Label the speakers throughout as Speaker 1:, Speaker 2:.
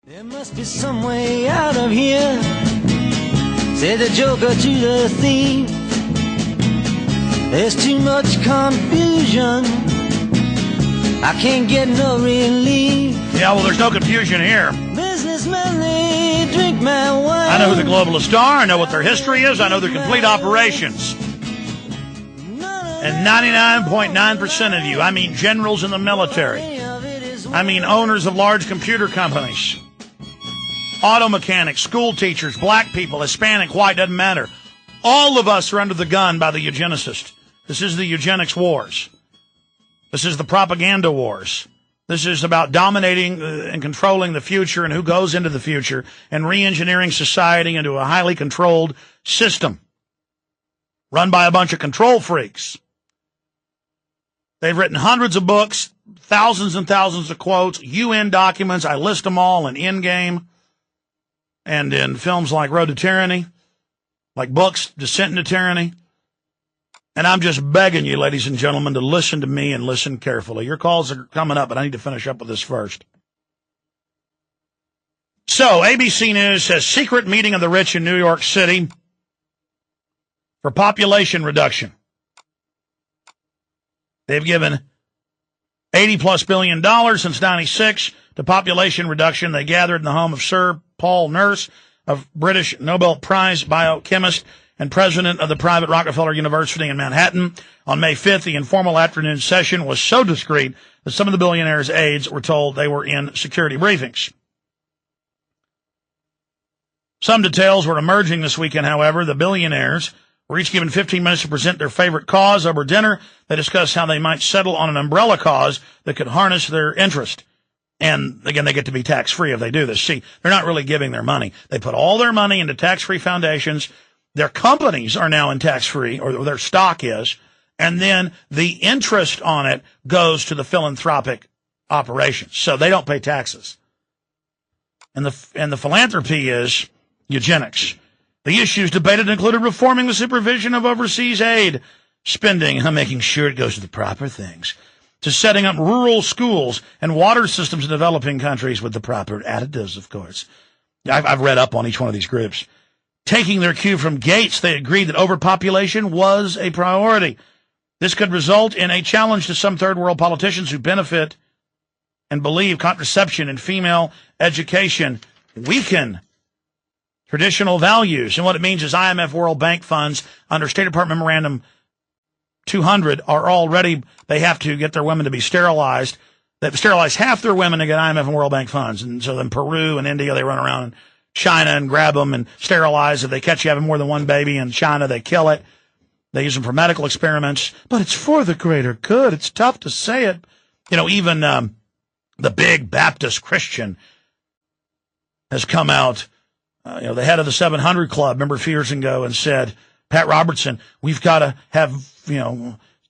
Speaker 1: There must be some way out of here, say the joker to the thief. There's too much confusion, I can't get no relief.
Speaker 2: Yeah, well, there's no confusion here.
Speaker 1: Businessmen, they drink my wine.
Speaker 2: I know who the globalists are, I know what their history is, I know their complete operations. And 99.9% of you, I mean generals in the military, I mean owners of large computer companies, auto mechanics, school teachers, black people, Hispanic, white, doesn't matter. All of us are under the gun by the eugenicists. This is the eugenics wars. This is the propaganda wars. This is about dominating and controlling the future and who goes into the future and re-engineering society into a highly controlled system run by a bunch of control freaks. They've written hundreds of books, thousands and thousands of quotes, UN documents. I list them all in Endgame and in films like Road to Tyranny, like books, Descent into Tyranny. And I'm just begging you, ladies and gentlemen, to listen to me and listen carefully. Your calls are coming up, but I need to finish up with this first. So, ABC News says secret meeting of the rich in New York City for population reduction. They've given $80+ billion since 96 to population reduction. They gathered in the home of Sir Paul Nurse, a British Nobel Prize biochemist and president of the private Rockefeller University in Manhattan. On May 5th, the informal afternoon session was so discreet that some of the billionaires' aides were told they were in security briefings. Some details were emerging this weekend, however. The billionaires were each given 15 minutes to present their favorite cause. Over dinner, they discussed how they might settle on an umbrella cause that could harness their interest. And, again, they get to be tax-free if they do this. See, they're not really giving their money. They put all their money into tax-free foundations. Their companies are now in tax-free, or their stock is, and then the interest on it goes to the philanthropic operations. So they don't pay taxes. And the philanthropy is eugenics. The issues debated included reforming the supervision of overseas aid spending, making sure it goes to the proper things, to setting up rural schools and water systems in developing countries with the proper additives, of course. I've read up on each one of these groups. Taking their cue from Gates, they agreed that overpopulation was a priority. This could result in a challenge to some third world politicians who benefit and believe contraception and female education weaken traditional values. And what it means is IMF World Bank funds under State Department Memorandum 200 are already, they have to get their women to be sterilized. They've sterilized half their women to get IMF and World Bank funds. And so in Peru and India, they run around in China and grab them and sterilize. If they catch you having more than one baby in China, they kill it. They use them for medical experiments. But it's for the greater good. It's tough to say it. You know, even the big Baptist Christian has come out. The head of the 700 Club, remember a few years ago, and said, Pat Robertson, we've got to have,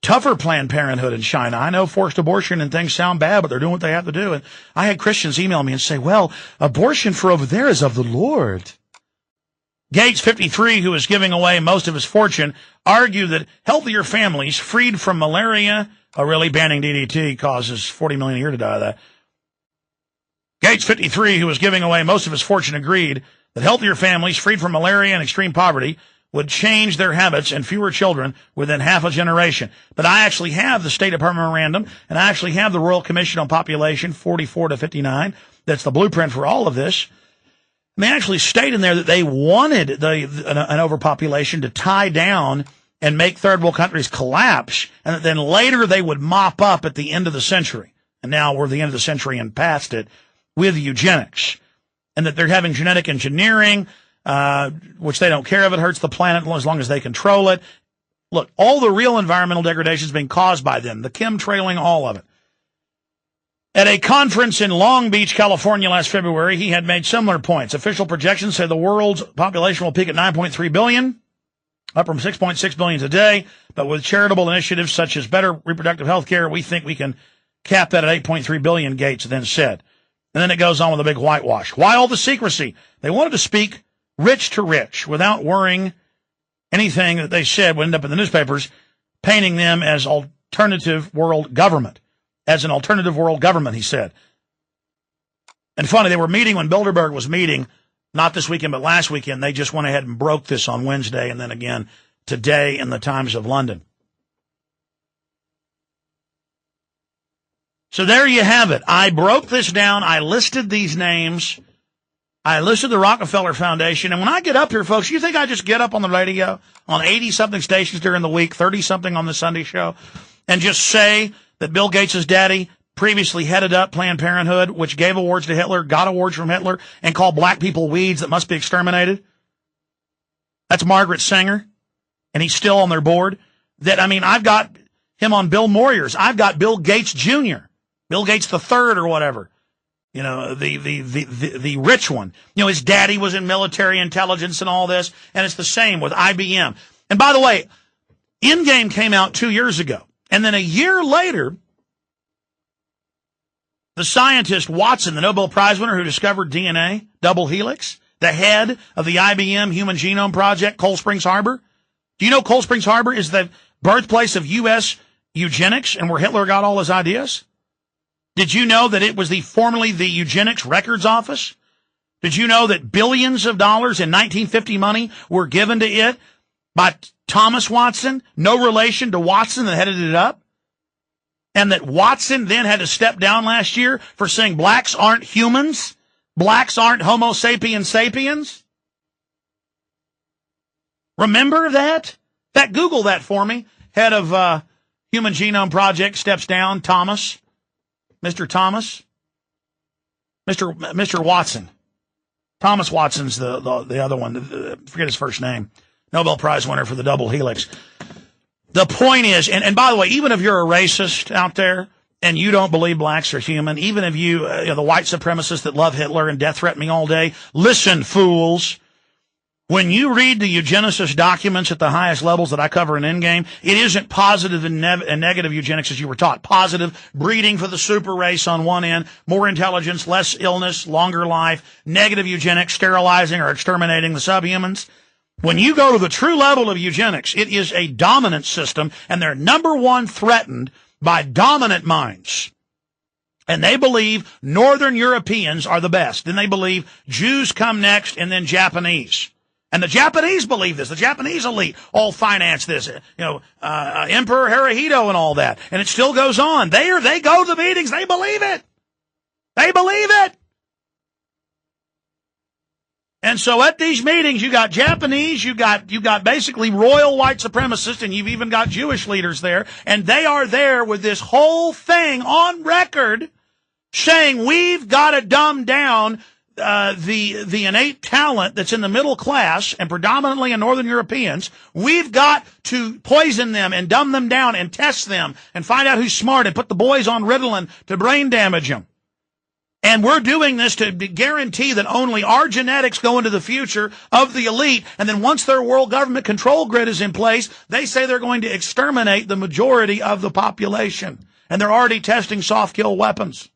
Speaker 2: tougher Planned Parenthood in China. I know forced abortion and things sound bad, but they're doing what they have to do. And I had Christians email me and say, well, abortion for over there is of the Lord. Gates, 53, who is giving away most of his fortune, argued that healthier families freed from malaria, really banning DDT causes $40 million a year to die of that. Gates, 53, who was giving away most of his fortune, agreed that healthier families freed from malaria and extreme poverty would change their habits and fewer children within half a generation. But I actually have the State Department memorandum, and I actually have the Royal Commission on Population 44 to 59. That's the blueprint for all of this. And they actually state in there that they wanted an overpopulation to tie down and make third world countries collapse, and that then later they would mop up at the end of the century. And now we're at the end of the century and past it with eugenics. And that they're having genetic engineering, which they don't care if it hurts the planet as long as they control it. Look, all the real environmental degradation is being caused by them, the chemtrailing, all of it. At a conference in Long Beach, California last February, he had made similar points. Official projections say the world's population will peak at 9.3 billion, up from 6.6 billion today. But with charitable initiatives such as better reproductive health care, we think we can cap that at 8.3 billion, Gates then said. And then it goes on with a big whitewash. Why all the secrecy? They wanted to speak rich to rich without worrying anything that they said would end up in the newspapers, painting them as alternative world government. As an alternative world government, he said. And funny, they were meeting when Bilderberg was meeting, not this weekend, but last weekend. They just went ahead and broke this on Wednesday and then again today in the Times of London. So there you have it. I broke this down. I listed these names. I listed the Rockefeller Foundation. And when I get up here, folks, you think I just get up on the radio on 80-something stations during the week, 30-something on the Sunday show, and just say that Bill Gates' daddy previously headed up Planned Parenthood, which gave awards to Hitler, got awards from Hitler, and called black people weeds that must be exterminated? That's Margaret Sanger, and he's still on their board. I've got him on Bill Moyers. I've got Bill Gates Jr., Bill Gates the third or whatever. You know, the rich one. You know, his daddy was in military intelligence and all this, and it's the same with IBM. And by the way, Endgame came out 2 years ago, and then a year later, the scientist Watson, the Nobel Prize winner who discovered DNA, double helix, the head of the IBM Human Genome Project, Cold Springs Harbor. Do you know Cold Springs Harbor is the birthplace of U.S. eugenics and where Hitler got all his ideas? Did you know that it was formerly the Eugenics Records Office? Did you know that billions of dollars in 1950 money were given to it by Thomas Watson, no relation to Watson that headed it up? And that Watson then had to step down last year for saying blacks aren't humans? Blacks aren't Homo sapiens sapiens? Remember that? Google that for me. Head of Human Genome Project steps down, Thomas. Mr. Thomas? Mr. Watson. Thomas Watson's the other one. Forget his first name. Nobel Prize winner for the double helix. The point is, and by the way, even if you're a racist out there and you don't believe blacks are human, even if you, the white supremacists that love Hitler and death threaten me all day, listen, fools. When you read the eugenicist documents at the highest levels that I cover in Endgame, it isn't positive and negative eugenics as you were taught. Positive, breeding for the super race on one end, more intelligence, less illness, longer life. Negative eugenics, sterilizing or exterminating the subhumans. When you go to the true level of eugenics, it is a dominant system, and they're number one threatened by dominant minds. And they believe Northern Europeans are the best. Then they believe Jews come next and then Japanese. And the Japanese believe this. The Japanese elite all finance this. Emperor Hirohito and all that. And it still goes on. They go to the meetings. They believe it. They believe it. And so at these meetings, you got Japanese, you got basically royal white supremacists, and you've even got Jewish leaders there. And they are there with this whole thing on record saying we've got to dumb down the innate talent that's in the middle class and predominantly in Northern Europeans. We've got to poison them and dumb them down and test them and find out who's smart and put the boys on Ritalin to brain damage them. And we're doing this to guarantee that only our genetics go into the future of the elite. And then once their world government control grid is in place, they say they're going to exterminate the majority of the population. And they're already testing soft kill weapons.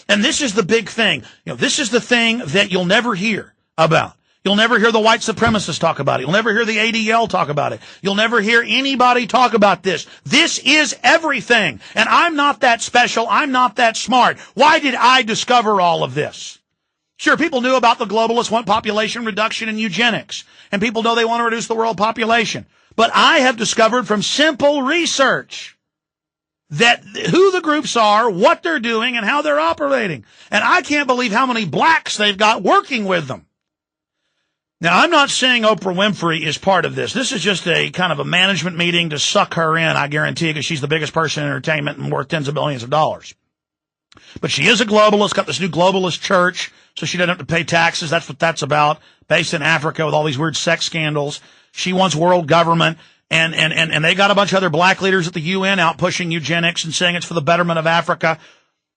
Speaker 2: And this is the big thing. This is the thing that you'll never hear about. You'll never hear the white supremacists talk about it. You'll never hear the ADL talk about it. You'll never hear anybody talk about this. This is everything. And I'm not that special. I'm not that smart. Why did I discover all of this? Sure, people knew about the globalists want population reduction and eugenics. And people know they want to reduce the world population. But I have discovered from simple research that who the groups are, what they're doing, and how they're operating. And I can't believe how many blacks they've got working with them. Now, I'm not saying Oprah Winfrey is part of this. This is just a kind of a management meeting to suck her in, I guarantee, because she's the biggest person in entertainment and worth tens of billions of dollars. But she is a globalist, got this new globalist church, so she doesn't have to pay taxes. That's what that's about, based in Africa with all these weird sex scandals. She wants world government, and they got a bunch of other black leaders at the UN out pushing eugenics and saying it's for the betterment of Africa.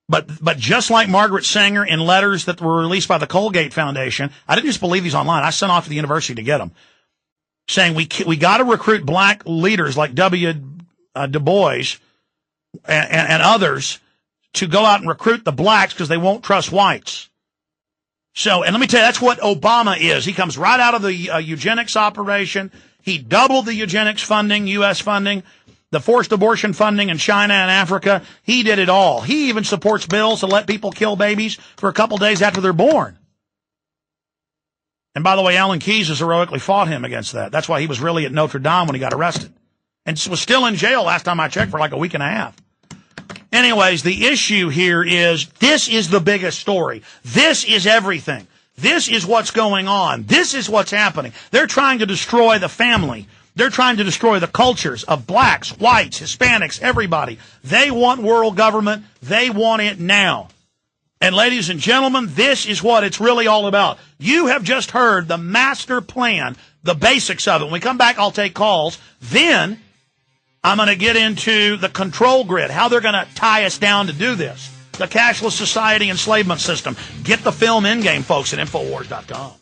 Speaker 2: But just like Margaret Sanger in letters that were released by the Colgate Foundation, I didn't just believe these online. I sent off to the university to get them, saying we got to recruit black leaders like W. Du Bois and others to go out and recruit the blacks because they won't trust whites. So, and let me tell you, that's what Obama is. He comes right out of the eugenics operation. He doubled the eugenics funding, U.S. funding. the forced abortion funding in China and Africa. He did it all. He even supports bills to let people kill babies for a couple days after they're born. And by the way, Alan Keyes has heroically fought him against that. That's why he was really at Notre Dame when he got arrested. And was still in jail last time I checked for like a week and a half. Anyways, the issue here is this is the biggest story. This is everything. This is what's going on. This is what's happening. They're trying to destroy the family. They're trying to destroy the cultures of blacks, whites, Hispanics, everybody. They want world government. They want it now. And ladies and gentlemen, this is what it's really all about. You have just heard the master plan, the basics of it. When we come back, I'll take calls. Then I'm going to get into the control grid, how they're going to tie us down to do this. The cashless society enslavement system. Get the film Endgame, folks, at Infowars.com.